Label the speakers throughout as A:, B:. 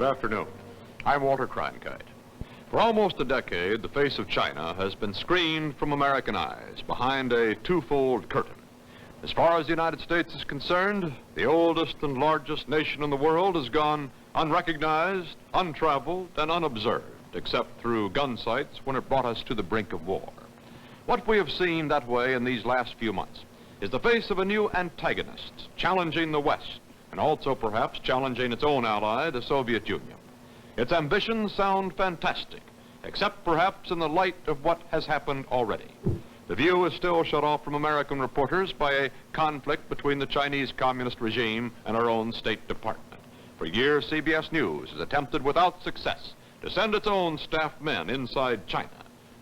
A: Good afternoon. I'm Walter Cronkite. For almost a decade, the face of China has been screened from American eyes behind a twofold curtain. As far as the United States is concerned, the oldest and largest nation in the world has gone unrecognized, untraveled, and unobserved, except through gun sights when it brought us to the brink of war. What we have seen that way in these last few months is the face of a new antagonist challenging the West, and also perhaps challenging its own ally, the Soviet Union. Its ambitions sound fantastic, except perhaps in the light of what has happened already. The view is still shut off from American reporters by a conflict between the Chinese Communist regime and our own State Department. For years, CBS News has attempted without success to send its own staff men inside China.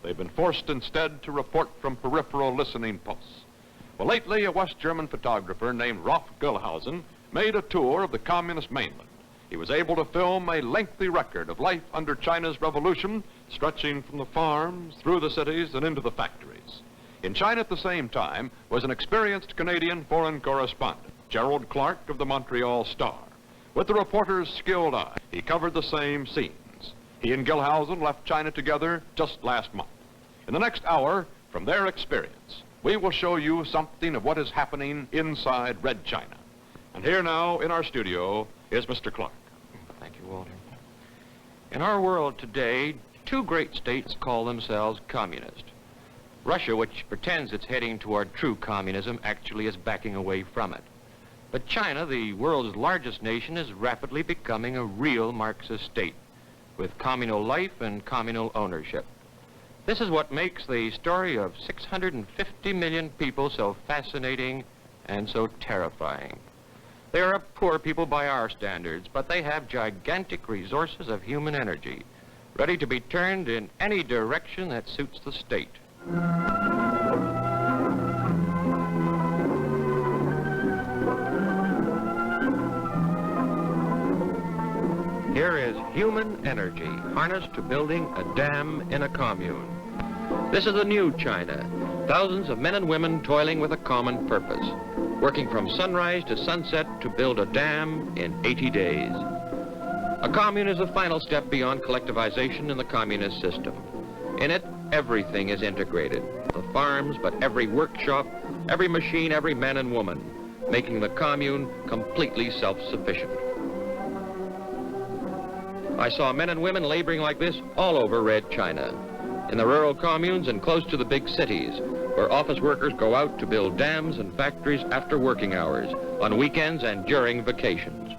A: They've been forced instead to report from peripheral listening posts. Well, lately, a West German photographer named Rolf Gilhausen made a tour of the communist mainland. He was able to film a lengthy record of life under China's revolution, stretching from the farms, through the cities, and into the factories. In China at the same time was an experienced Canadian foreign correspondent, Gerald Clark of the Montreal Star. With the reporter's skilled eye, he covered the same scenes. He and Gilhausen left China together just last month. In the next hour, from their experience, we will show you something of what is happening inside Red China. And here now in our studio is Mr. Clark.
B: Thank you, Walter. In our world today, two great states call themselves communist. Russia, which pretends it's heading toward true communism, actually is backing away from it. But China, the world's largest nation, is rapidly becoming a real Marxist state with communal life and communal ownership. This is what makes the story of 650 million people so fascinating and so terrifying. They are a poor people by our standards, but they have gigantic resources of human energy, ready to be turned in any direction that suits the state. Here is human energy harnessed to building a dam in a commune. This is the new China. Thousands of men and women toiling with a common purpose, working from sunrise to sunset to build a dam in 80 days. A commune is the final step beyond collectivization in the communist system. In it, everything is integrated. The farms, but every workshop, every machine, every man and woman, making the commune completely self-sufficient. I saw men and women laboring like this all over Red China, in the rural communes and close to the big cities, where office workers go out to build dams and factories after working hours, on weekends and during vacations.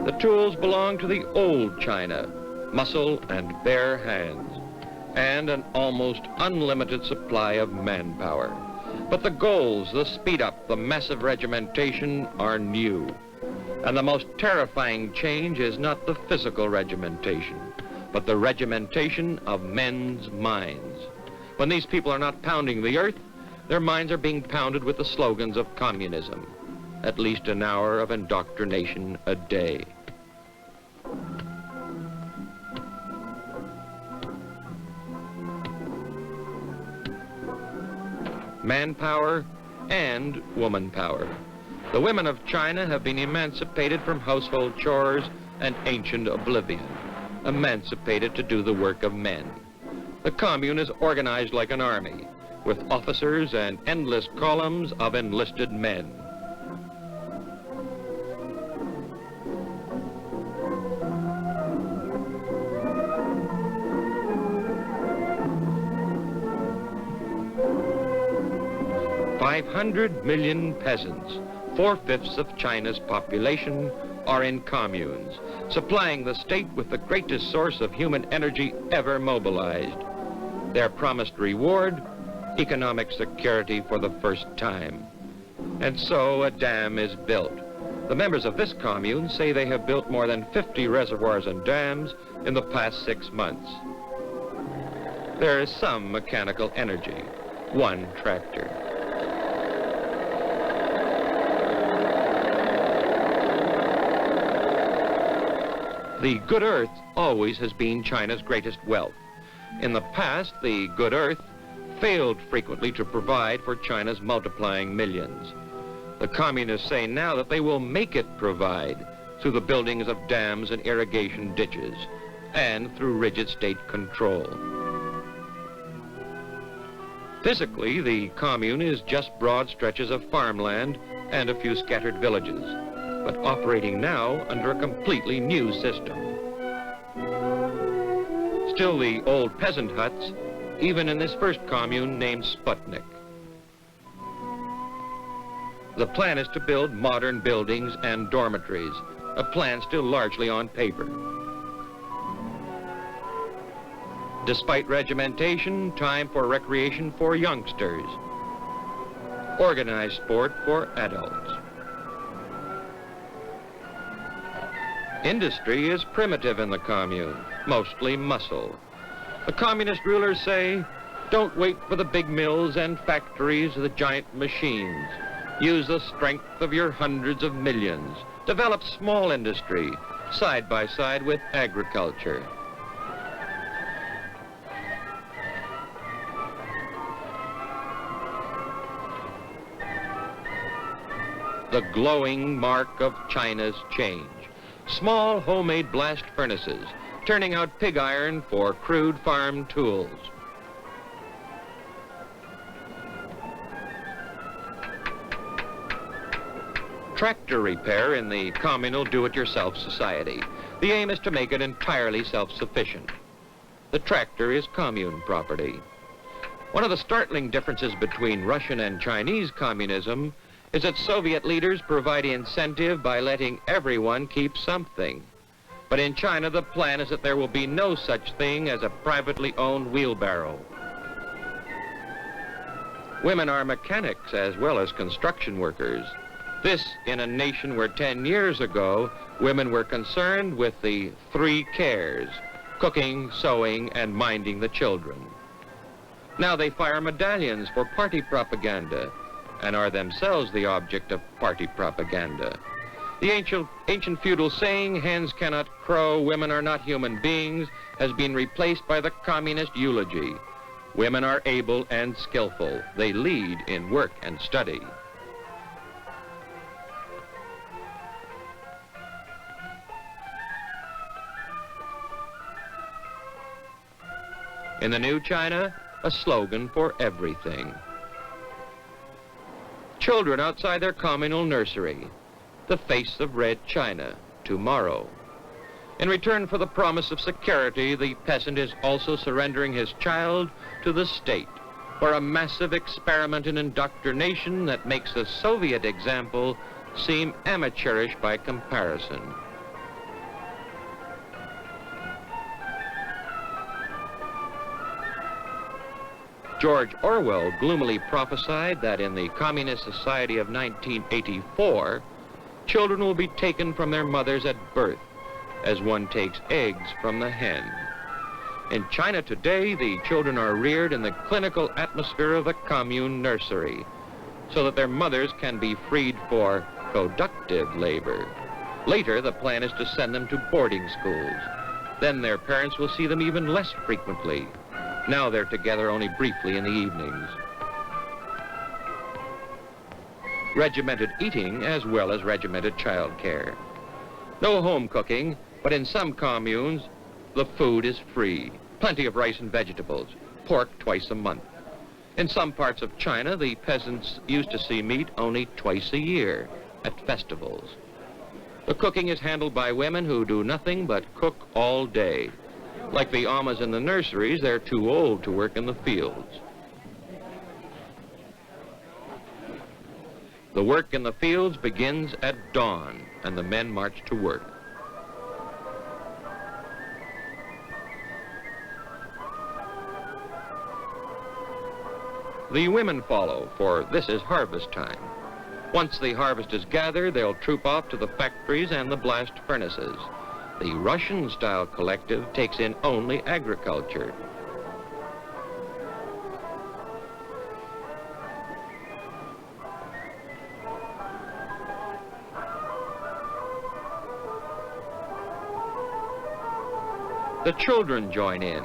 B: The tools belong to the old China, muscle and bare hands, and an almost unlimited supply of manpower. But the goals, the speed up, the massive regimentation are new. And the most terrifying change is not the physical regimentation, but the regimentation of men's minds. When these people are not pounding the earth, their minds are being pounded with the slogans of communism. At least an hour of indoctrination a day. Manpower and woman power. The women of China have been emancipated from household chores and ancient oblivion, emancipated to do the work of men. The commune is organized like an army, with officers and endless columns of enlisted men. "500 million peasants, 4/5 of China's population, are in communes, supplying the state with the greatest source of human energy ever mobilized. Their promised reward, economic security for the first time. And so a dam is built. The members of this commune say they have built more than 50 reservoirs and dams in the past 6 months. There is some mechanical energy, 1 tractor. The good earth always has been China's greatest wealth. In the past, the good earth failed frequently to provide for China's multiplying millions. The communists say now that they will make it provide through the buildings of dams and irrigation ditches and through rigid state control. Physically, the commune is just broad stretches of farmland and a few scattered villages, but operating now under a completely new system. Still the old peasant huts, even in this first commune named Sputnik. The plan is to build modern buildings and dormitories, a plan still largely on paper. Despite regimentation, time for recreation for youngsters, organized sport for adults. Industry is primitive in the commune, mostly muscle. The communist rulers say, don't wait for the big mills and factories, the giant machines. Use the strength of your hundreds of millions. Develop small industry, side by side with agriculture. The glowing mark of China's change. Small homemade blast furnaces, turning out pig iron for crude farm tools. Tractor repair in the communal do-it-yourself society. The aim is to make it entirely self-sufficient. The tractor is commune property. One of the startling differences between Russian and Chinese communism is that Soviet leaders provide incentive by letting everyone keep something. But in China, the plan is that there will be no such thing as a privately owned wheelbarrow. Women are mechanics as well as construction workers. This in a nation where 10 years ago, women were concerned with the 3 cares: cooking, sewing, and minding the children. Now they fire medallions for party propaganda and are themselves the object of party propaganda. The ancient feudal saying, hens cannot crow, women are not human beings, has been replaced by the communist eulogy. Women are able and skillful. They lead in work and study. In the new China, a slogan for everything. Children outside their communal nursery, the face of red China, tomorrow. In return for the promise of security, the peasant is also surrendering his child to the state for a massive experiment in indoctrination that makes the Soviet example seem amateurish by comparison. George Orwell gloomily prophesied that in the communist society of 1984, children will be taken from their mothers at birth, as one takes eggs from the hen. In China today, the children are reared in the clinical atmosphere of the commune nursery, so that their mothers can be freed for productive labor. Later, the plan is to send them to boarding schools. Then their parents will see them even less frequently. Now they're together only briefly in the evenings. Regimented eating as well as regimented child care. No home cooking, but in some communes, the food is free. Plenty of rice and vegetables, pork twice a month. In some parts of China, the peasants used to see meat only twice a year at festivals. The cooking is handled by women who do nothing but cook all day. Like the amas in the nurseries, they're too old to work in the fields. The work in the fields begins at dawn, and the men march to work. The women follow, for this is harvest time. Once the harvest is gathered, they'll troop off to the factories and the blast furnaces. The Russian-style collective takes in only agriculture. The children join in.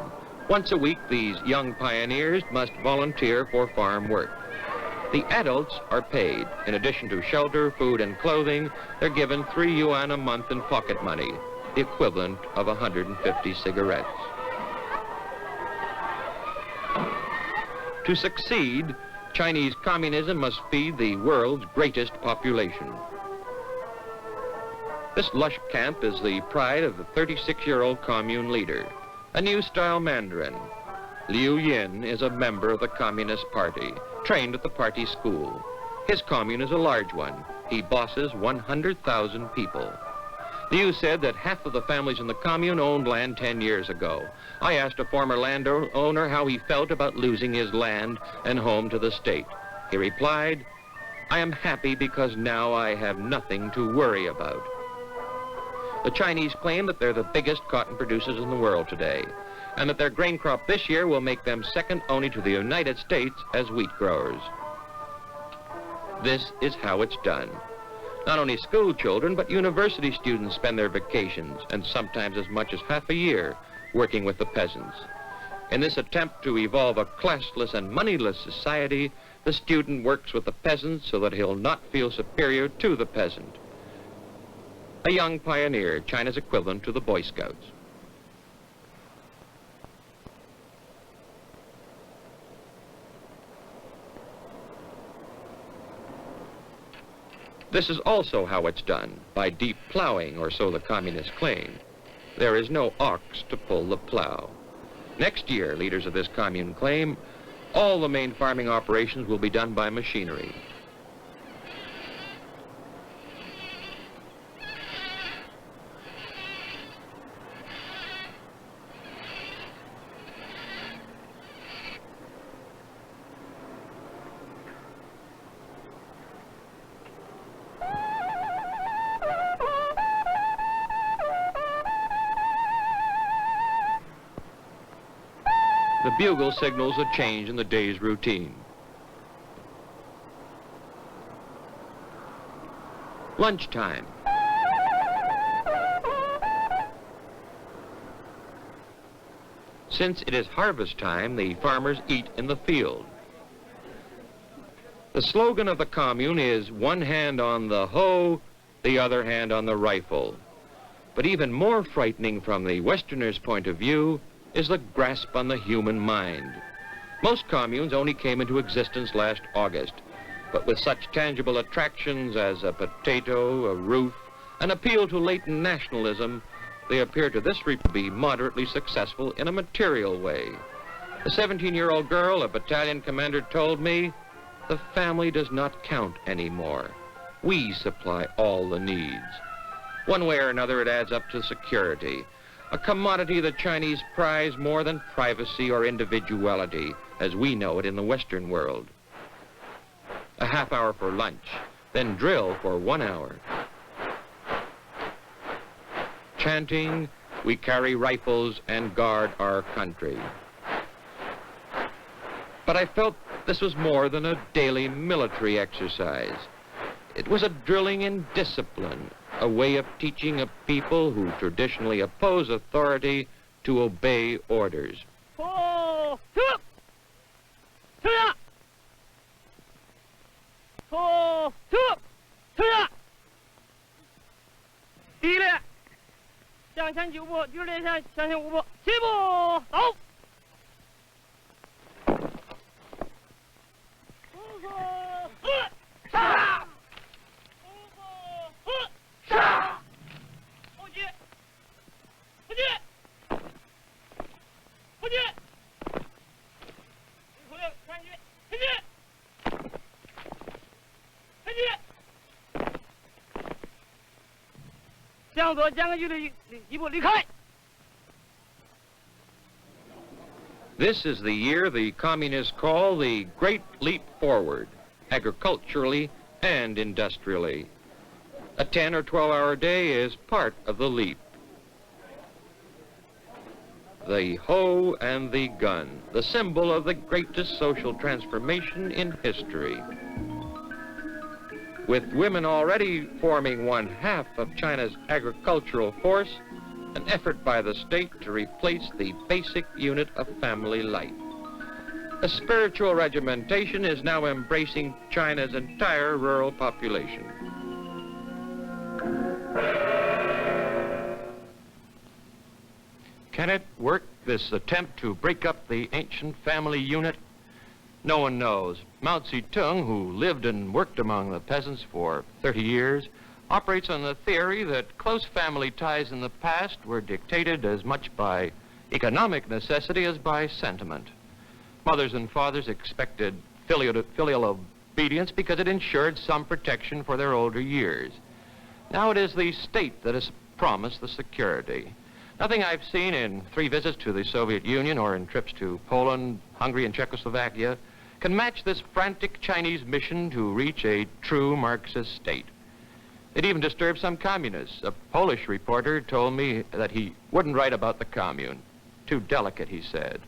B: Once a week, these young pioneers must volunteer for farm work. The adults are paid. In addition to shelter, food, and clothing, they're given 3 yuan a month in pocket money, the equivalent of 150 cigarettes. To succeed, Chinese communism must feed the world's greatest population. This lush camp is the pride of the 36-year-old commune leader, a new-style Mandarin. Liu Yin is a member of the Communist Party, trained at the party school. His commune is a large one. He bosses 100,000 people. Liu said that half of the families in the commune owned land 10 years ago. I asked a former landowner how he felt about losing his land and home to the state. He replied, "I am happy because now I have nothing to worry about." The Chinese claim that they're the biggest cotton producers in the world today, and that their grain crop this year will make them second only to the United States as wheat growers. This is how it's done. Not only school children, but university students spend their vacations, and sometimes as much as half a year, working with the peasants. In this attempt to evolve a classless and moneyless society, the student works with the peasants so that he'll not feel superior to the peasant. A young pioneer, China's equivalent to the Boy Scouts. This is also how it's done, by deep plowing, or so the communists claim. There is no ox to pull the plow. Next year, leaders of this commune claim, all the main farming operations will be done by machinery. The bugle signals a change in the day's routine. Lunchtime. Since it is harvest time, the farmers eat in the field. The slogan of the commune is one hand on the hoe, the other hand on the rifle. But even more frightening from the Westerner's point of view is the grasp on the human mind. Most communes only came into existence last August, but with such tangible attractions as a potato, a roof, an appeal to latent nationalism, they appear to this report to be moderately successful in a material way. A 17-year-old girl, a battalion commander, told me, "The family does not count anymore. We supply all the needs." One way or another, it adds up to security, a commodity the Chinese prize more than privacy or individuality, as we know it in the Western world. A half hour for lunch, then drill for 1 hour. Chanting, "We carry rifles and guard our country." But I felt this was more than a daily military exercise. It was a drilling in discipline, a way of teaching a people who traditionally oppose authority to obey orders. This is the year the communists call the Great Leap Forward, agriculturally and industrially. A 10 or 12-hour day is part of the leap. The hoe and the gun, the symbol of the greatest social transformation in history. With women already forming 1/2 of China's agricultural force, an effort by the state to replace the basic unit of family life. A spiritual regimentation is now embracing China's entire rural population. Can it work, this attempt to break up the ancient family unit? No one knows. Mao Zedong, who lived and worked among the peasants for 30 years, operates on the theory that close family ties in the past were dictated as much by economic necessity as by sentiment. Mothers and fathers expected filial obedience because it ensured some protection for their older years. Now it is the state that has promised the security. Nothing I've seen in 3 visits to the Soviet Union or in trips to Poland, Hungary, and Czechoslovakia can match this frantic Chinese mission to reach a true Marxist state. It even disturbed some communists. A Polish reporter told me that he wouldn't write about the commune. Too delicate, he said.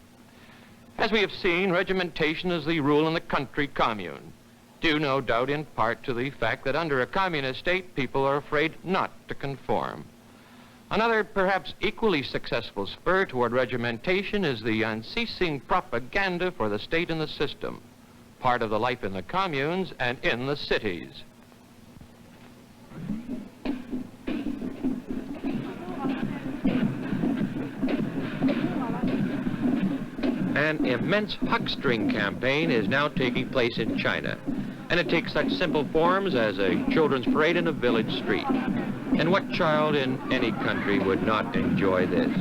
B: As we have seen, regimentation is the rule in the country commune, due no doubt in part to the fact that under a communist state, people are afraid not to conform. Another, perhaps equally successful spur toward regimentation is the unceasing propaganda for the state and the system, part of the life in the communes and in the cities. An immense huckstering campaign is now taking place in China, and it takes such simple forms as a children's parade in a village street. And what child in any country would not enjoy this?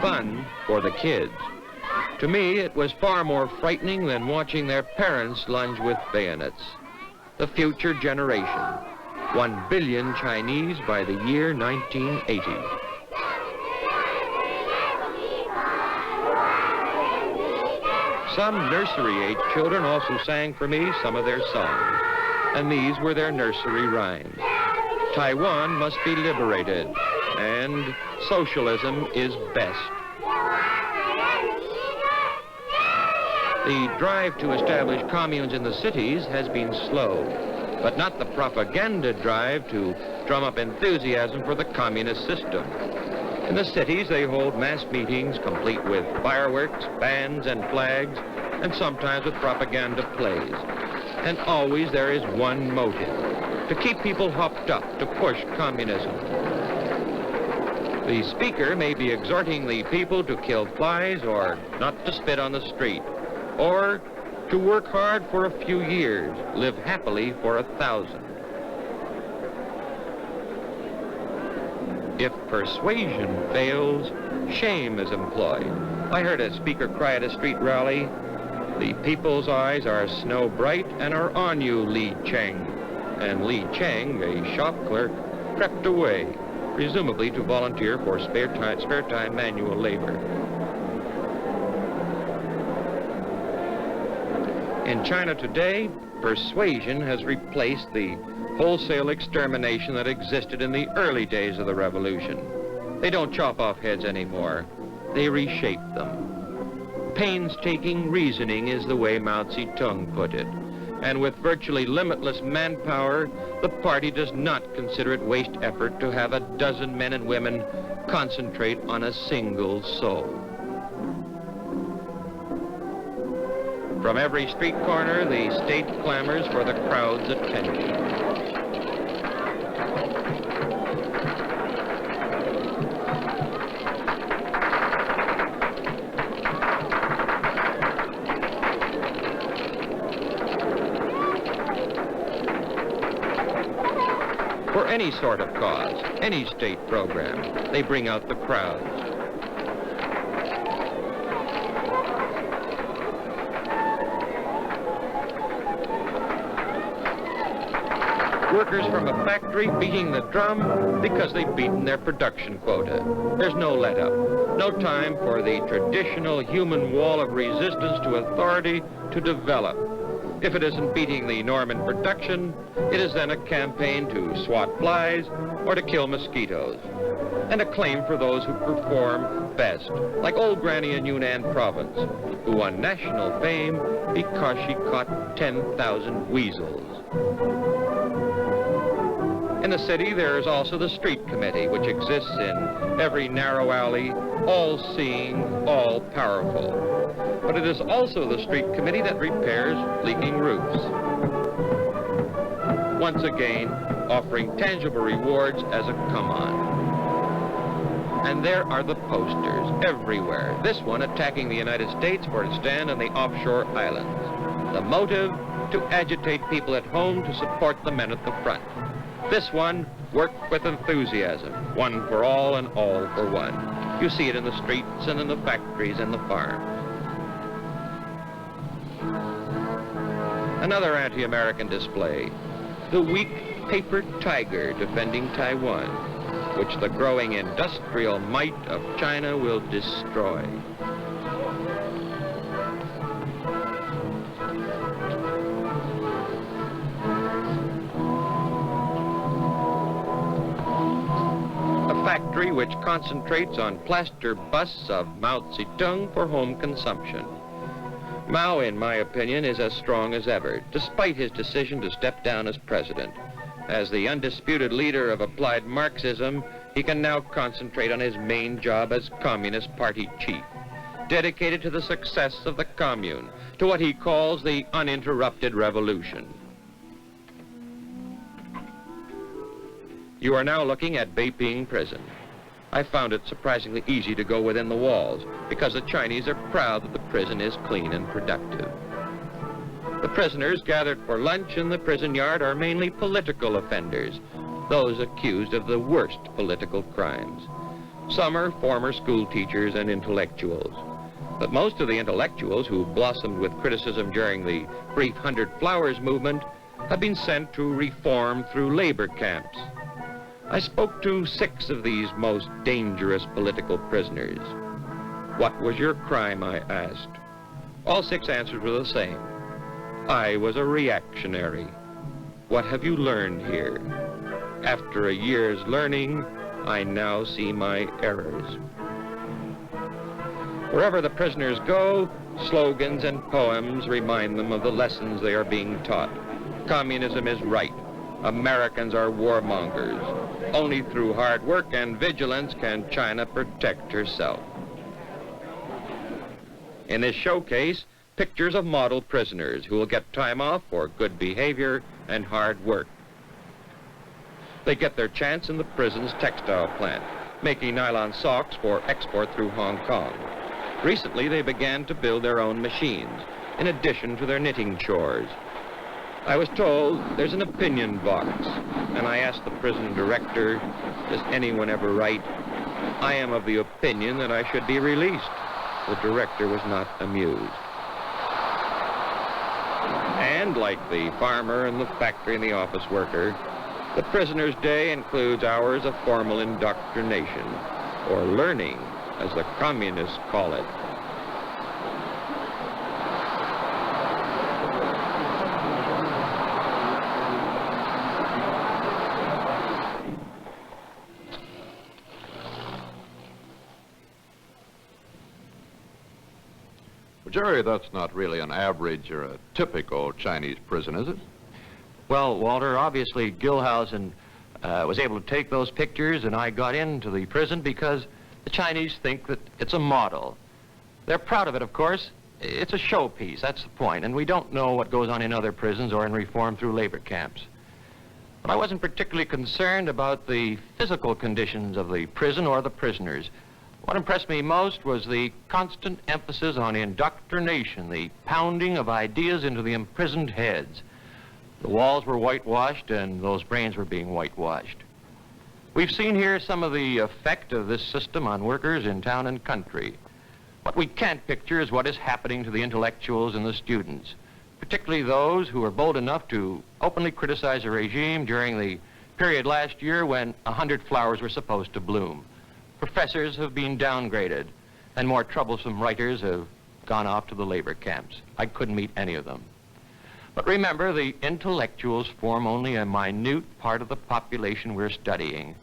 B: Fun for the kids. To me, it was far more frightening than watching their parents lunge with bayonets. The future generation, 1 billion Chinese by the year 1980. Some nursery-age children also sang for me some of their songs, and these were their nursery rhymes. Taiwan must be liberated, and socialism is best. The drive to establish communes in the cities has been slow, but not the propaganda drive to drum up enthusiasm for the communist system. In the cities, they hold mass meetings complete with fireworks, bands, and flags, and sometimes with propaganda plays. And always there is one motive: to keep people hopped up, to push communism. The speaker may be exhorting the people to kill flies or not to spit on the street, or to work hard for a few years, live happily for 1,000. If persuasion fails, shame is employed. I heard a speaker cry at a street rally, "The people's eyes are snow bright and are on you, Li Cheng." And Li Cheng, a shop clerk, crept away, presumably to volunteer for spare time manual labor. In China today, persuasion has replaced the wholesale extermination that existed in the early days of the revolution. They don't chop off heads anymore. They reshape them. Painstaking reasoning is the way Mao Zedong put it. And with virtually limitless manpower, the party does not consider it waste effort to have 12 men and women concentrate on a single soul. From every street corner, the state clamors for the crowd's attention. For any sort of cause, any state program, they bring out the crowds. Workers from a factory beating the drum because they've beaten their production quota. There's no let-up, no time for the traditional human wall of resistance to authority to develop. If it isn't beating the norm in production, it is then a campaign to swat flies or to kill mosquitoes. and acclaim for those who perform best, like old Granny in Yunnan province, who won national fame because she caught 10,000 weasels. In the city, there is also the street committee, which exists in every narrow alley, all-seeing, all-powerful. But it is also the street committee that repairs leaking roofs. Once again, offering tangible rewards as a come-on. And there are the posters everywhere. This one attacking the United States for its stand on the offshore islands. The motive, to agitate people at home to support the men at the front. This one, work with enthusiasm, one for all and all for one. You see it in the streets and in the factories and the farms. Another anti-American display, the weak paper tiger defending Taiwan, which the growing industrial might of China will destroy. A factory which concentrates on plaster busts of Mao Zedong for home consumption. Mao, in my opinion, is as strong as ever, despite his decision to step down as president. As the undisputed leader of applied Marxism, he can now concentrate on his main job as Communist Party chief, dedicated to the success of the commune, to what he calls the uninterrupted revolution. You are now looking at Beiping Prison. I found it surprisingly easy to go within the walls because the Chinese are proud that the prison is clean and productive. The prisoners gathered for lunch in the prison yard are mainly political offenders, those accused of the worst political crimes. Some are former school teachers and intellectuals. But most of the intellectuals who blossomed with criticism during the brief 100 Flowers movement have been sent to reform through labor camps. I spoke to 6 of these most dangerous political prisoners. What was your crime, I asked. All 6 answers were the same. I was a reactionary. What have you learned here? After a year's learning, I now see my errors. Wherever the prisoners go, slogans and poems remind them of the lessons they are being taught. Communism is right. Americans are warmongers. Only through hard work and vigilance can China protect herself. In this showcase, pictures of model prisoners who will get time off for good behavior and hard work. They get their chance in the prison's textile plant, making nylon socks for export through Hong Kong. Recently, they began to build their own machines, in addition to their knitting chores. I was told there's an opinion box, and I asked the prison director, does anyone ever write, I am of the opinion that I should be released? The director was not amused. And like the farmer and the factory and the office worker, the prisoner's day includes hours of formal indoctrination, or learning, as the communists call it.
A: Jerry, that's not really an average or a typical Chinese prison, is it?
B: Well, Walter, obviously Gilhausen was able to take those pictures, and I got into the prison because the Chinese think that it's a model. They're proud of it, of course. It's a showpiece, that's the point, and we don't know what goes on in other prisons or in reform through labor camps. But I wasn't particularly concerned about the physical conditions of the prison or the prisoners. What impressed me most was the constant emphasis on indoctrination, the pounding of ideas into the imprisoned heads. The walls were whitewashed, and those brains were being whitewashed. We've seen here some of the effect of this system on workers in town and country. What we can't picture is what is happening to the intellectuals and the students, particularly those who were bold enough to openly criticize the regime during the period last year when 100 flowers were supposed to bloom. Professors have been downgraded, and more troublesome writers have gone off to the labor camps. I couldn't meet any of them. But remember, the intellectuals form only a minute part of the population we're studying.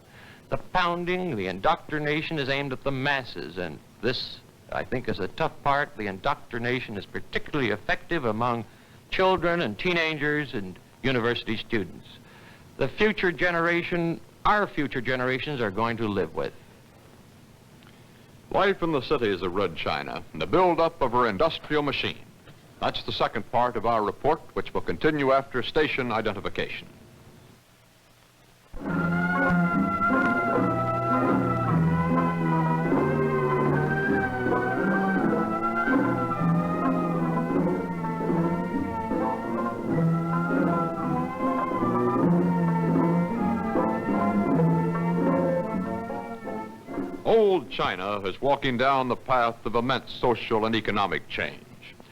B: The pounding, the indoctrination is aimed at the masses, and this, I think, is a tough part. The indoctrination is particularly effective among children and teenagers and university students. The future generation, our future generations are going to live with.
A: Life in the cities of Red China and the build-up of her industrial machine. That's the second part of our report, which will continue after station identification. Old China is walking down the path of immense social and economic change.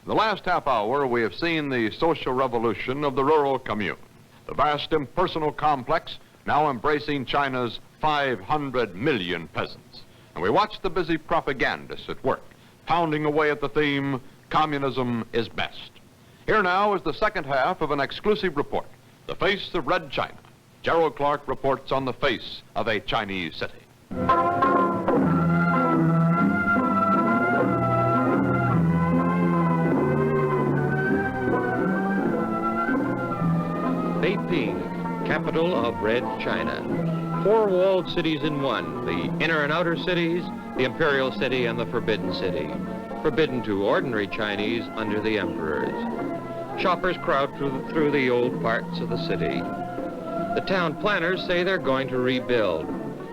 A: In the last half hour, we have seen the social revolution of the rural commune, the vast impersonal complex now embracing China's 500 million peasants. And we watched the busy propagandists at work, pounding away at the theme, communism is best. Here now is the second half of an exclusive report, The Face of Red China. Gerald Clark reports on the face of a Chinese city.
B: Beijing, capital of Red China. Four walled cities in one, the inner and outer cities, the imperial city and the forbidden city. Forbidden to ordinary Chinese under the emperors. Shoppers crowd through the old parts of the city. The town planners say they're going to rebuild,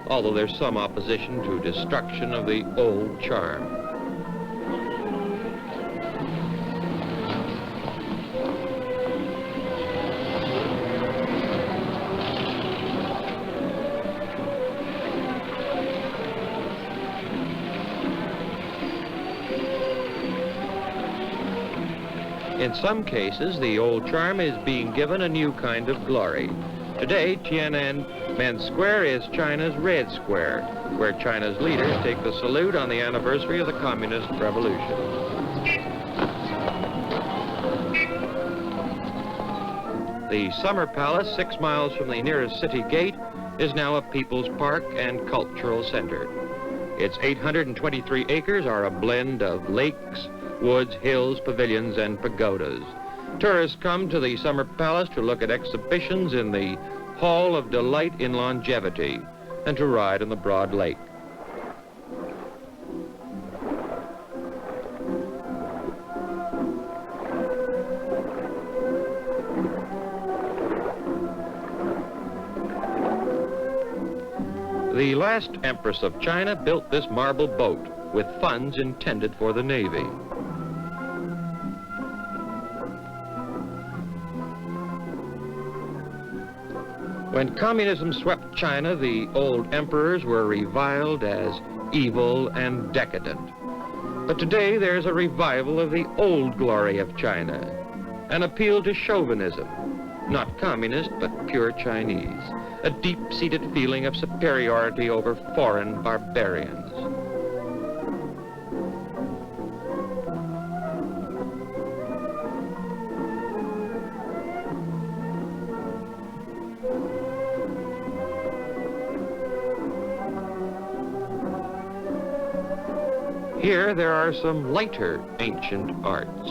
B: although there's some opposition to destruction of the old charm. In some cases, the old charm is being given a new kind of glory. Today, Tiananmen Square is China's Red Square, where China's leaders take the salute on the anniversary of the Communist Revolution. The Summer Palace, 6 miles from the nearest city gate, is now a people's park and cultural center. Its 823 acres are a blend of lakes, woods, hills, pavilions, and pagodas. Tourists come to the Summer Palace to look at exhibitions in the Hall of Delight in Longevity and to ride on the broad lake. The last Empress of China built this marble boat with funds intended for the Navy. When communism swept China, the old emperors were reviled as evil and decadent. But today there's a revival of the old glory of China, an appeal to chauvinism, not communist but pure Chinese, a deep-seated feeling of superiority over foreign barbarians. Here there are some lighter ancient arts.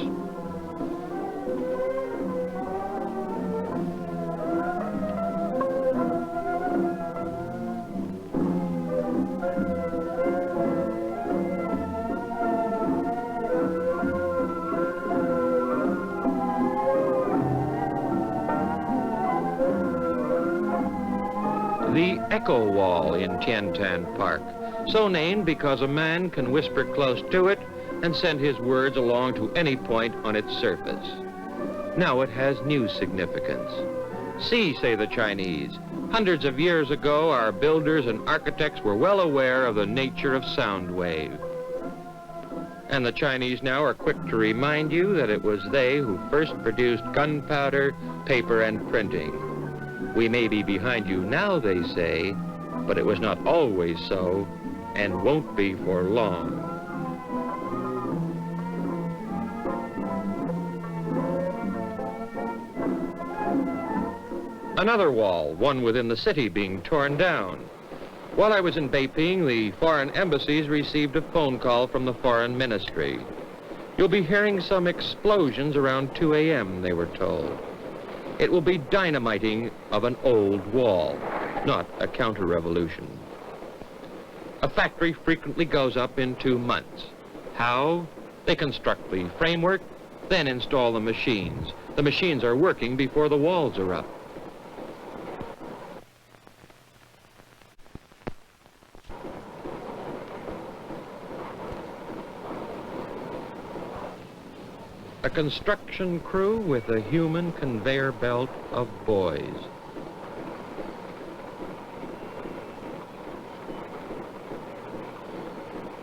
B: The Echo Wall in Tiantan Park, so named because a man can whisper close to it and send his words along to any point on its surface. Now it has new significance. See, say the Chinese, hundreds of years ago our builders and architects were well aware of the nature of sound wave. And the Chinese now are quick to remind you that it was they who first produced gunpowder, paper, and printing. We may be behind you now, they say, but it was not always so, and won't be for long. Another wall, one within the city, being torn down. While I was in Beiping, the foreign embassies received a phone call from the foreign ministry. You'll be hearing some explosions around 2 a.m., they were told. It will be dynamiting of an old wall, not a counter-revolution. A factory frequently goes up in 2 months. How? They construct the framework, then install the machines. The machines are working before the walls are up. A construction crew with a human conveyor belt of boys.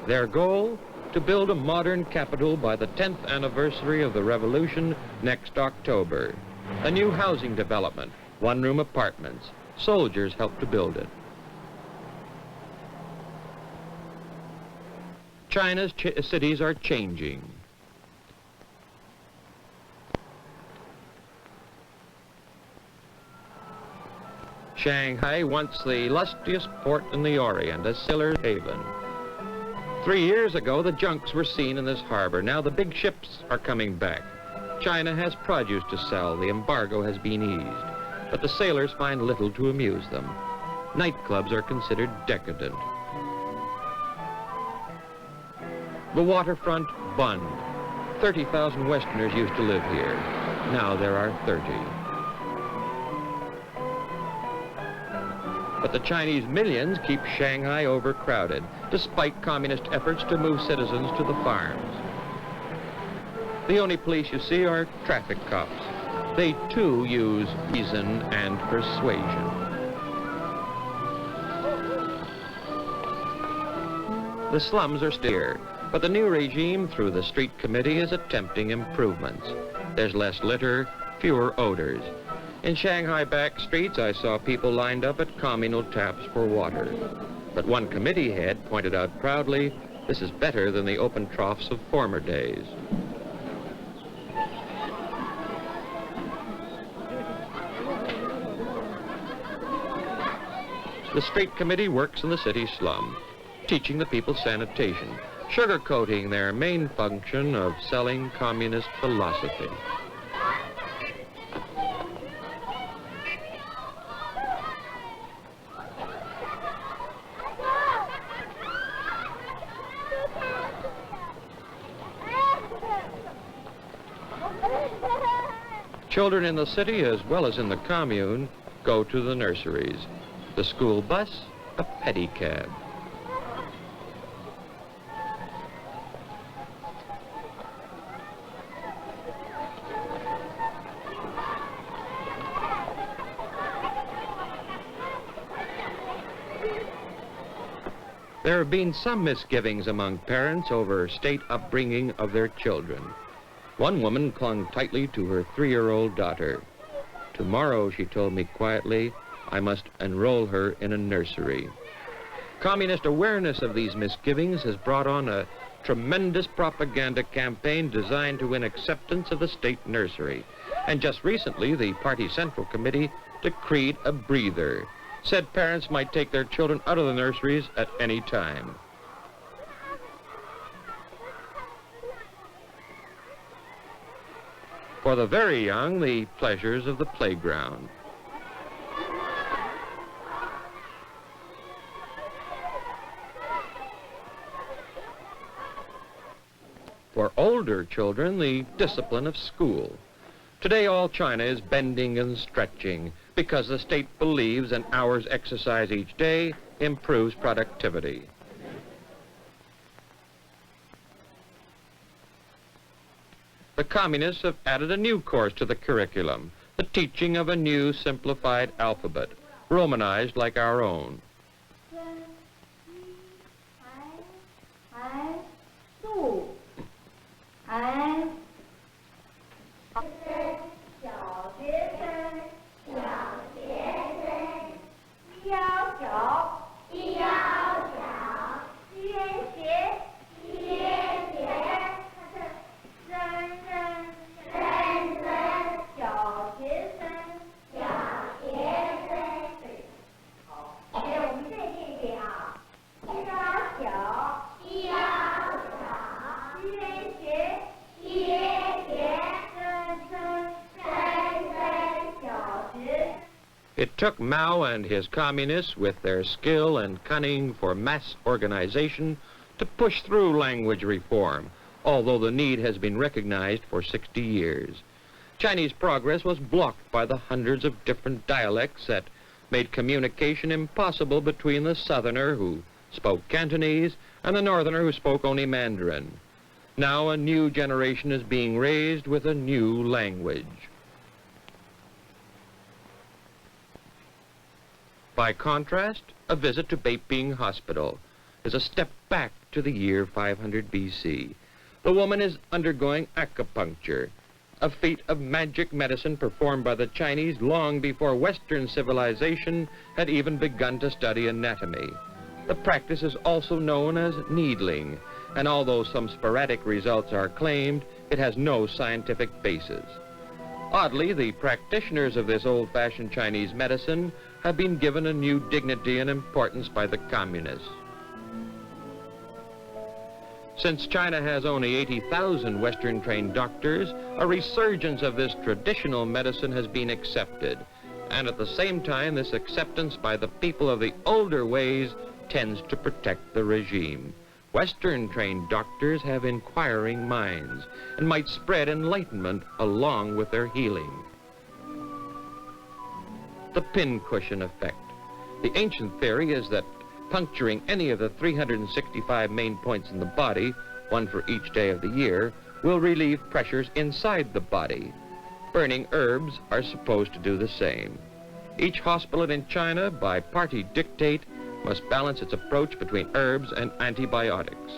B: Their goal? To build a modern capital by the 10th anniversary of the revolution next October. A new housing development, one-room apartments. Soldiers helped to build it. China's cities are changing. Shanghai, once the lustiest port in the Orient, a sailor's haven. 3 years ago, the junks were seen in this harbor. Now the big ships are coming back. China has produce to sell. The embargo has been eased. But the sailors find little to amuse them. Nightclubs are considered decadent. The waterfront Bund. 30,000 Westerners used to live here. Now there are 30. But the Chinese millions keep Shanghai overcrowded, despite communist efforts to move citizens to the farms. The only police you see are traffic cops. They too use reason and persuasion. The slums are still here, but the new regime through the street committee is attempting improvements. There's less litter, fewer odors. In Shanghai back streets, I saw people lined up at communal taps for water. But one committee head pointed out proudly, this is better than the open troughs of former days. The street committee works in the city slum, teaching the people sanitation, sugarcoating their main function of selling communist philosophy. Children in the city, as well as in the commune, go to the nurseries. The school bus, a pedicab. There have been some misgivings among parents over state upbringing of their children. One woman clung tightly to her 3-year-old daughter. Tomorrow, she told me quietly, I must enroll her in a nursery. Communist awareness of these misgivings has brought on a tremendous propaganda campaign designed to win acceptance of the state nursery. And just recently, the party central committee decreed a breather, said parents might take their children out of the nurseries at any time. For the very young, the pleasures of the playground. For older children, the discipline of school. Today, all China is bending and stretching because the state believes an hour's exercise each day improves productivity. The communists have added a new course to the curriculum, the teaching of a new simplified alphabet, Romanized like our own. It took Mao and his communists, with their skill and cunning for mass organization, to push through language reform, although the need has been recognized for 60 years. Chinese progress was blocked by the hundreds of different dialects that made communication impossible between the southerner who spoke Cantonese and the northerner who spoke only Mandarin. Now a new generation is being raised with a new language. By contrast, a visit to Beiping Hospital is a step back to the year 500 BC. The woman is undergoing acupuncture, a feat of magic medicine performed by the Chinese long before Western civilization had even begun to study anatomy. The practice is also known as needling, and although some sporadic results are claimed, it has no scientific basis. Oddly, the practitioners of this old-fashioned Chinese medicine have been given a new dignity and importance by the communists. Since China has only 80,000 Western-trained doctors, a resurgence of this traditional medicine has been accepted. And at the same time, this acceptance by the people of the older ways tends to protect the regime. Western-trained doctors have inquiring minds and might spread enlightenment along with their healing. The pincushion effect. The ancient theory is that puncturing any of the 365 main points in the body, one for each day of the year, will relieve pressures inside the body. Burning herbs are supposed to do the same. Each hospital in China, by party dictate, must balance its approach between herbs and antibiotics.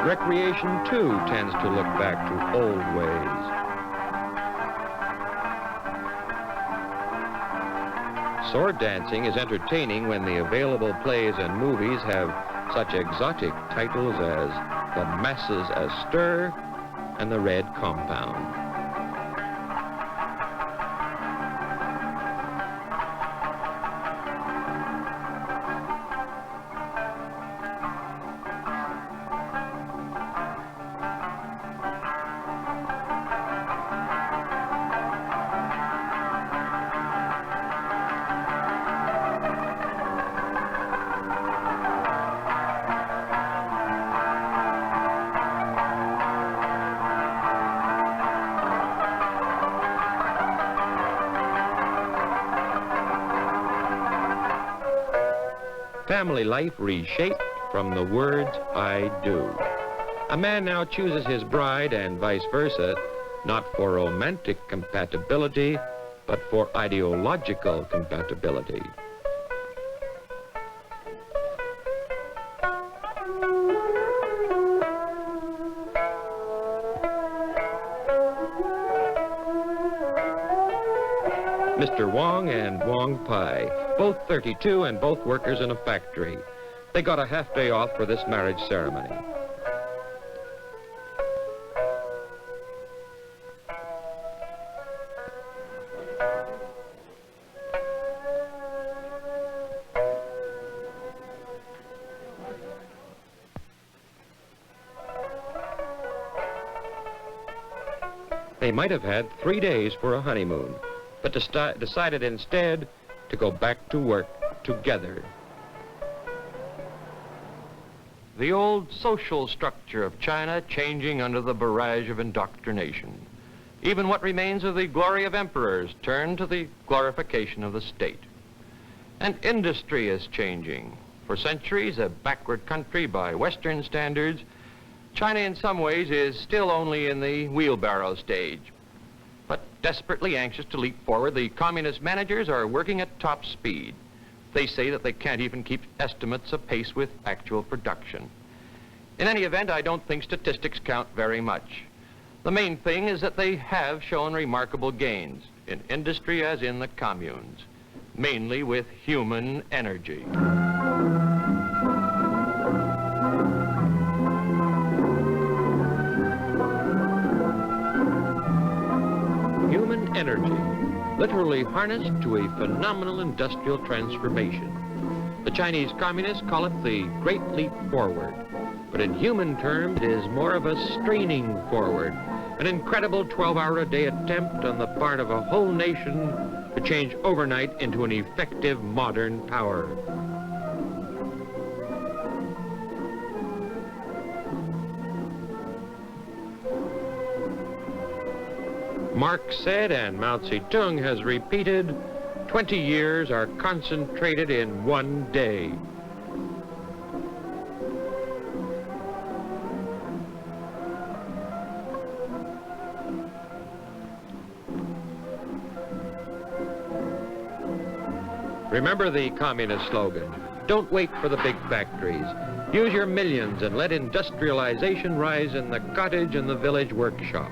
B: Recreation, too, tends to look back to old ways. Sword dancing is entertaining when the available plays and movies have such exotic titles as The Masses Astir and The Red Compound. Family life reshaped from the words, I do. A man now chooses his bride and vice versa, not for romantic compatibility, but for ideological compatibility. Mr. Wong and Wong Pai, both 32 and both workers in a factory. They got a half day off for this marriage ceremony. They might have had 3 days for a honeymoon, but decided instead to go back to work together. The old social structure of China changing under the barrage of indoctrination. Even what remains of the glory of emperors turned to the glorification of the state. And industry is changing. For centuries, a backward country by Western standards, China in some ways is still only in the wheelbarrow stage. But desperately anxious to leap forward, the communist managers are working at top speed. They say that they can't even keep estimates apace with actual production. In any event, I don't think statistics count very much. The main thing is that they have shown remarkable gains in industry as in the communes, mainly with human energy. Human energy, literally harnessed to a phenomenal industrial transformation. The Chinese communists call it the Great Leap Forward, but in human terms it is more of a straining forward, an incredible 12-hour-a-day attempt on the part of a whole nation to change overnight into an effective modern power. Marx said, and Mao Zedong has repeated, 20 years are concentrated in one day. Remember the communist slogan, don't wait for the big factories. Use your millions and let industrialization rise in the cottage and the village workshop.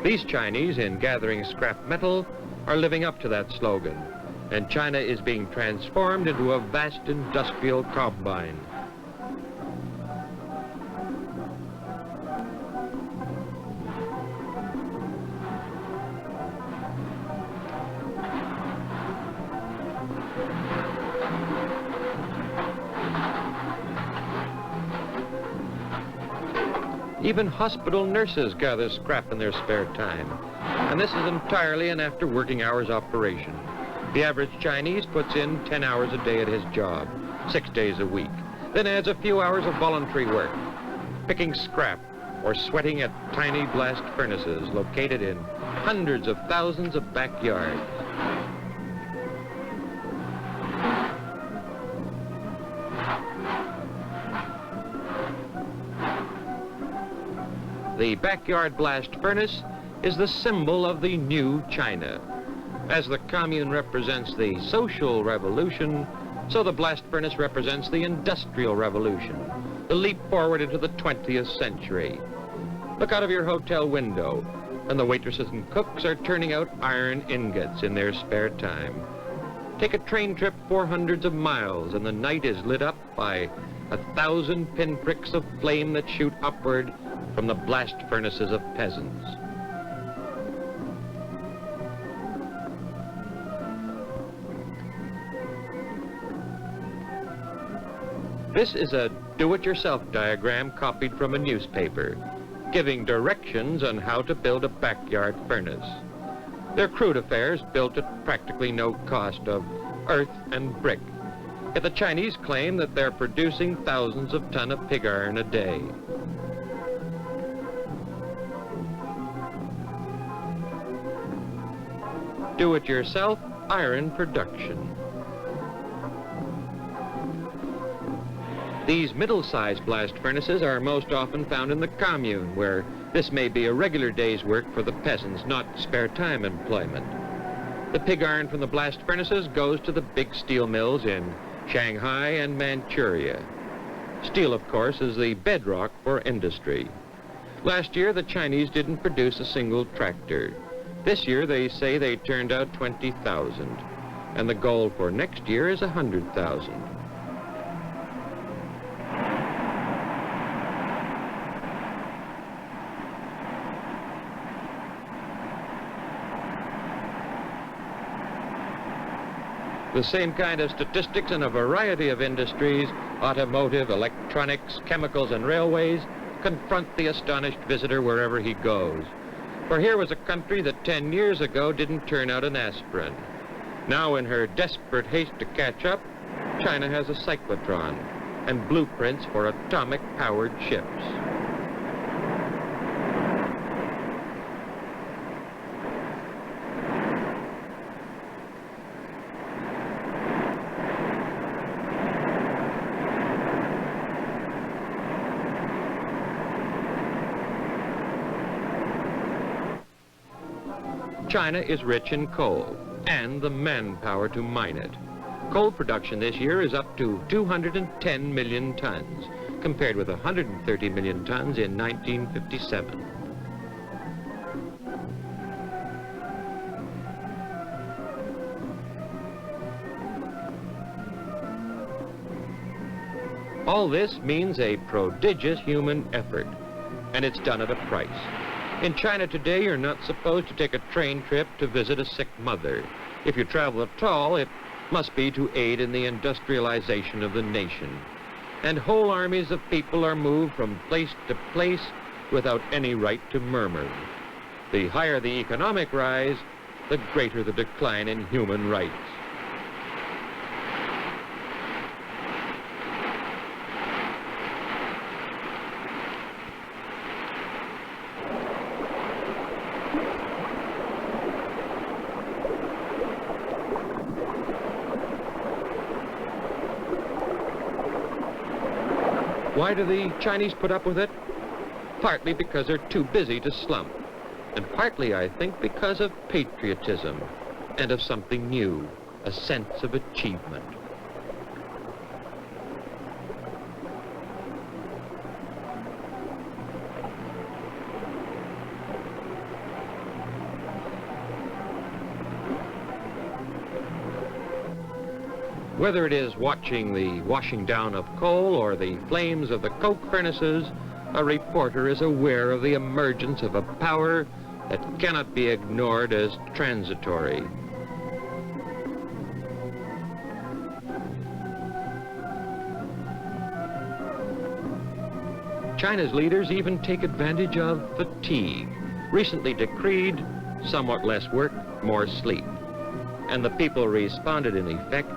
B: These Chinese, in gathering scrap metal, are living up to that slogan, and China is being transformed into a vast industrial combine. Even hospital nurses gather scrap in their spare time, and this is entirely an after working hours operation. The average Chinese puts in 10 hours a day at his job, 6 days a week, then adds a few hours of voluntary work, picking scrap or sweating at tiny blast furnaces located in hundreds of thousands of backyards. The backyard blast furnace is the symbol of the new China. As the commune represents the social revolution, so the blast furnace represents the industrial revolution, the leap forward into the 20th century. Look out of your hotel window, and the waitresses and cooks are turning out iron ingots in their spare time. Take a train trip 400 of miles, and the night is lit up by 1,000 pinpricks of flame that shoot upward from the blast furnaces of peasants. This is a do-it-yourself diagram copied from a newspaper, giving directions on how to build a backyard furnace. They're crude affairs built at practically no cost of earth and brick. Yet the Chinese claim that they're producing thousands of tons of pig iron a day. Do-it-yourself iron production. These middle-sized blast furnaces are most often found in the commune, where this may be a regular day's work for the peasants, not spare time employment. The pig iron from the blast furnaces goes to the big steel mills in Shanghai and Manchuria. Steel, of course, is the bedrock for industry. Last year, the Chinese didn't produce a single tractor. This year, they say they turned out 20,000, and the goal for next year is 100,000. The same kind of statistics in a variety of industries, automotive, electronics, chemicals, and railways, confront the astonished visitor wherever he goes. For here was a country that 10 years ago didn't turn out an aspirin. Now, in her desperate haste to catch up, China has a cyclotron and blueprints for atomic-powered ships. China is rich in coal and the manpower to mine it. Coal production this year is up to 210 million tons, compared with 130 million tons in 1957. All this means a prodigious human effort, and it's done at a price. In China today, you're not supposed to take a train trip to visit a sick mother. If you travel at all, it must be to aid in the industrialization of the nation. And whole armies of people are moved from place to place without any right to murmur. The higher the economic rise, the greater the decline in human rights. Why do the Chinese put up with it? Partly because they're too busy to slump, and partly, I think, because of patriotism and of something new, a sense of achievement. Whether it is watching the washing down of coal or the flames of the coke furnaces, a reporter is aware of the emergence of a power that cannot be ignored as transitory. China's leaders even take advantage of fatigue, recently decreed somewhat less work, more sleep. And the people responded in effect.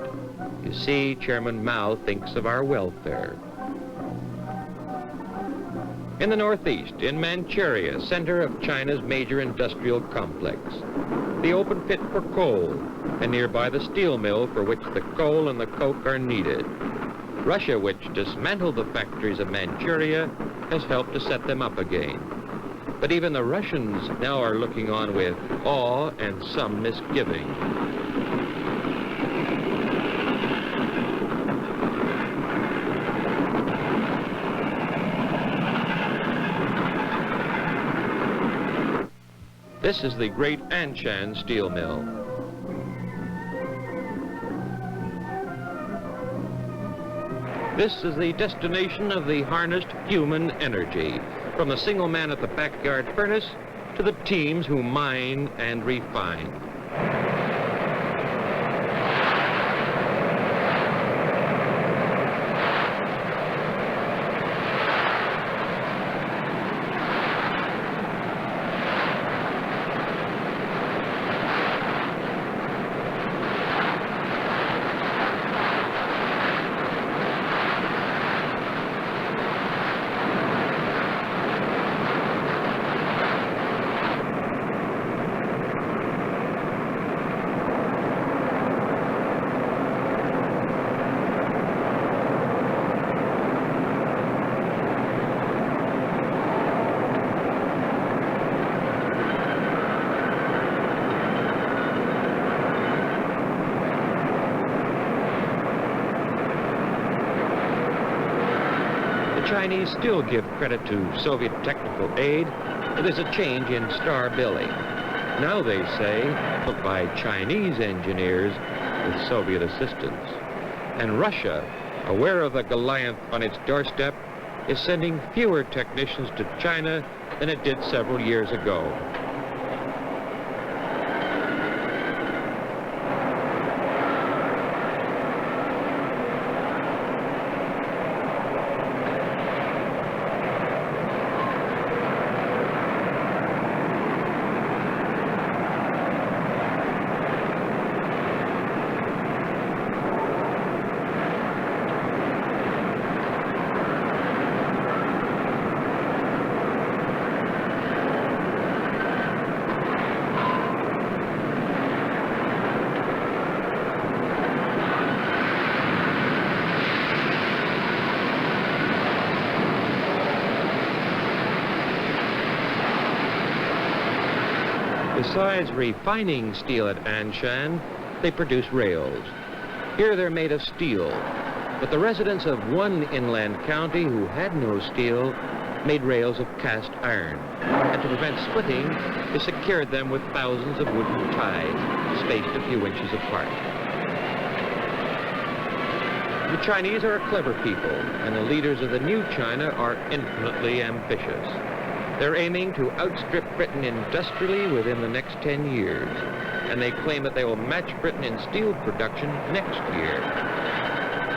B: You see, Chairman Mao thinks of our welfare. In the northeast, in Manchuria, center of China's major industrial complex, the open pit for coal, and nearby the steel mill for which the coal and the coke are needed. Russia, which dismantled the factories of Manchuria, has helped to set them up again. But even the Russians now are looking on with awe and some misgiving. This is the great Anshan steel mill. This is the destination of the harnessed human energy, from the single man at the backyard furnace to the teams who mine and refine. The Chinese still give credit to Soviet technical aid, but there's a change in star billing. Now they say, put by Chinese engineers with Soviet assistance. And Russia, aware of the Goliath on its doorstep, is sending fewer technicians to China than it did several years ago. Besides refining steel at Anshan, they produce rails. Here they're made of steel, but the residents of one inland county who had no steel made rails of cast iron, and to prevent splitting, they secured them with thousands of wooden ties, spaced a few inches apart. The Chinese are a clever people, and the leaders of the new China are infinitely ambitious. They're aiming to outstrip Britain industrially within the next 10 years, and they claim that they will match Britain in steel production next year.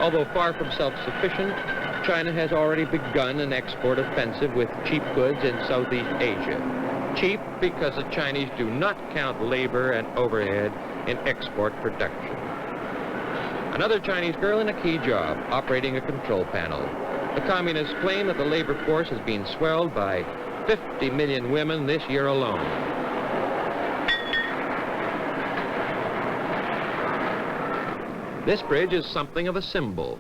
B: Although far from self-sufficient, China has already begun an export offensive with cheap goods in Southeast Asia. Cheap because the Chinese do not count labor and overhead in export production. Another Chinese girl in a key job, operating a control panel. The communists claim that the labor force has been swelled by 50 million women this year alone. This bridge is something of a symbol.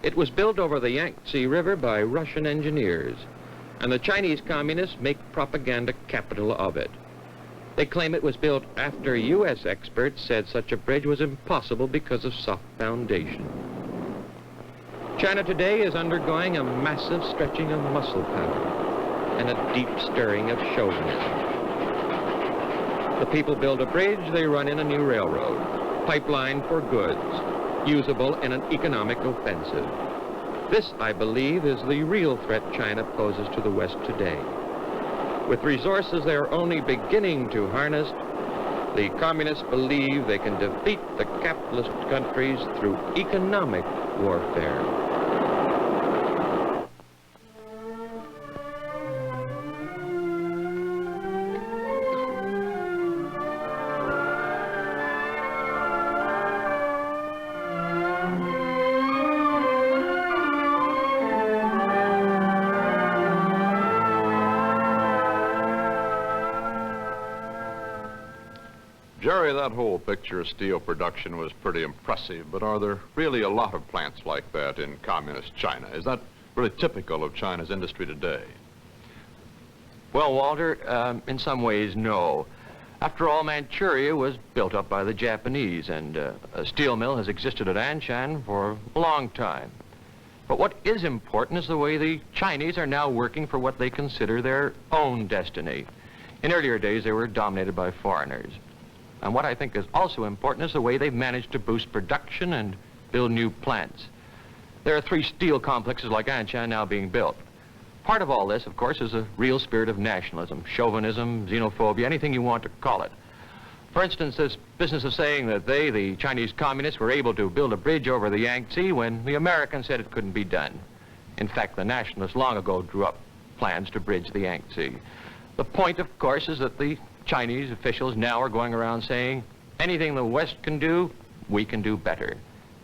B: It was built over the Yangtze River by Russian engineers, and the Chinese communists make propaganda capital of it. They claim it was built after U.S. experts said such a bridge was impossible because of soft foundation. China today is undergoing a massive stretching of muscle power and a deep stirring of chauvinism. The people build a bridge, they run in a new railroad, pipeline for goods, usable in an economic offensive. This, I believe, is the real threat China poses to the West today. With resources they are only beginning to harness, the communists believe they can defeat the capitalist countries through economic warfare.
A: Jerry, that whole picture of steel production was pretty impressive, but are there really a lot of plants like that in communist China? Is that really typical of China's industry today?
B: Well, Walter, in some ways, no. After all, Manchuria was built up by the Japanese, and a steel mill has existed at Anshan for a long time. But what is important is the way the Chinese are now working for what they consider their own destiny. In earlier days, they were dominated by foreigners. And what I think is also important is the way they've managed to boost production and build new plants. There are 3 steel complexes like Anshan now being built. Part of all this, of course, is a real spirit of nationalism, chauvinism, xenophobia, anything you want to call it. For instance, this business of saying that they, the Chinese communists, were able to build a bridge over the Yangtze when the Americans said it couldn't be done. In fact, the nationalists long ago drew up plans to bridge the Yangtze. The point, of course, is that the Chinese officials now are going around saying, anything the West can do, we can do better.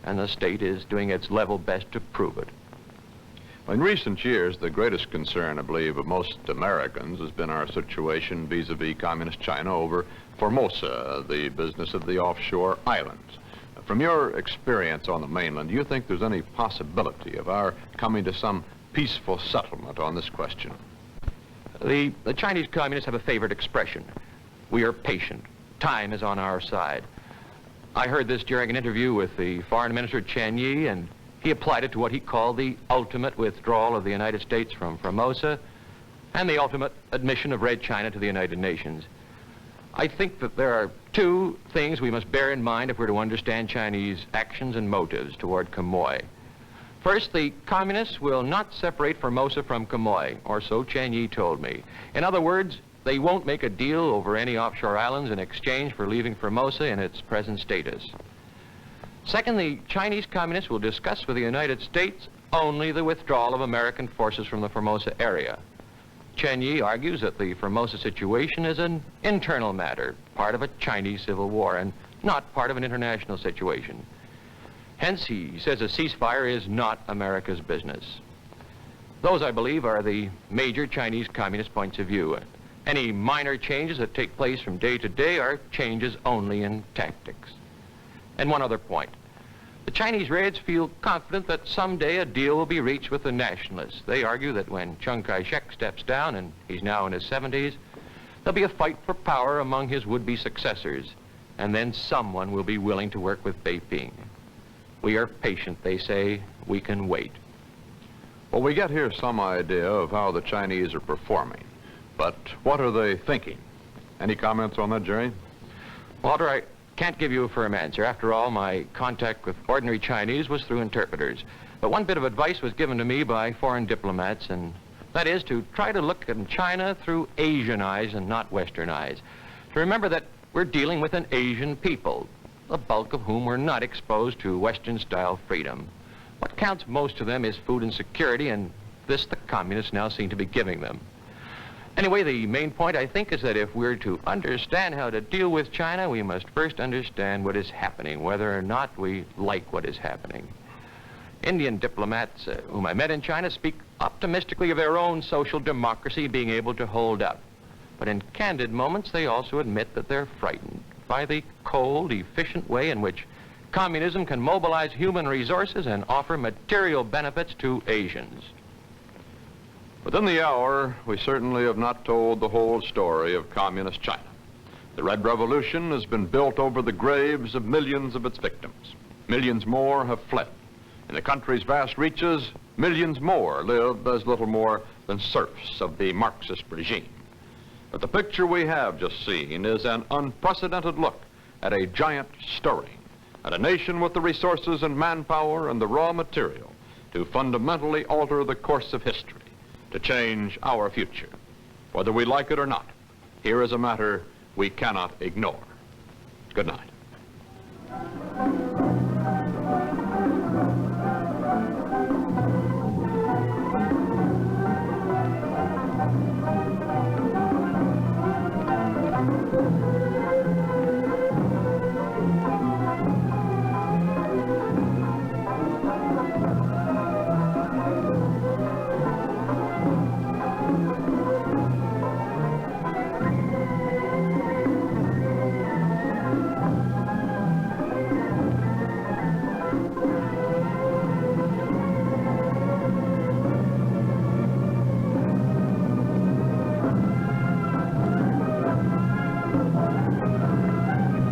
B: And the state is doing its level best to prove it.
A: In recent years, the greatest concern, I believe, of most Americans has been our situation vis-a-vis communist China over Formosa, the business of the offshore islands. From your experience on the mainland, do you think there's any possibility of our coming to some peaceful settlement on this question?
B: The Chinese communists have a favorite expression. We are patient. Time is on our side. I heard this during an interview with the Foreign Minister Chen Yi, and he applied it to what he called the ultimate withdrawal of the United States from Formosa and the ultimate admission of Red China to the United Nations. I think that there are 2 things we must bear in mind if we're to understand Chinese actions and motives toward Quemoy. First, the communists will not separate Formosa from Quemoy, or so Chen Yi told me. In other words, they won't make a deal over any offshore islands in exchange for leaving Formosa in its present status. Second, the Chinese communists will discuss with the United States only the withdrawal of American forces from the Formosa area. Chen Yi argues that the Formosa situation is an internal matter, part of a Chinese civil war, and not part of an international situation. Hence, he says a ceasefire is not America's business. Those, I believe, are the major Chinese communist points of view. Any minor changes that take place from day to day are changes only in tactics. And one other point. The Chinese Reds feel confident that someday a deal will be reached with the nationalists. They argue that when Chiang Kai-shek steps down, and he's now in his 70s, there'll be a fight for power among his would-be successors, and then someone will be willing to work with Beiping. We are patient, they say. We can wait.
A: Well, we get here some idea of how the Chinese are performing, but what are they thinking? Any comments on that, Jerry?
B: Walter, I can't give you a firm answer. After all, my contact with ordinary Chinese was through interpreters. But one bit of advice was given to me by foreign diplomats, and That is, to try to look at China through Asian eyes and not Western eyes. To remember that we're dealing with an Asian people, the bulk of whom were not exposed to Western-style freedom. What counts most to them is food and security, and this the communists now seem to be giving them. Anyway, the main point, I think, is that if we're to understand how to deal with China, we must first understand what is happening, whether or not we like what is happening. Indian diplomats whom I met in China speak optimistically of their own social democracy being able to hold up. But in candid moments, they also admit that they're frightened by the cold, efficient way in which communism can mobilize human resources and offer material benefits to Asians.
A: Within the hour, we certainly have not told the whole story of communist China. The Red Revolution has been built over the graves of millions of its victims. Millions more have fled. In the country's vast reaches, millions more live as little more than serfs of the Marxist regime. But the picture we have just seen is an unprecedented look at a giant stirring, at a nation with the resources and manpower and the raw material to fundamentally alter the course of history, to change our future. Whether we like it or not, here is a matter we cannot ignore. Good night.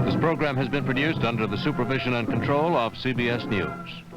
C: This program has been produced under the supervision and control of CBS News.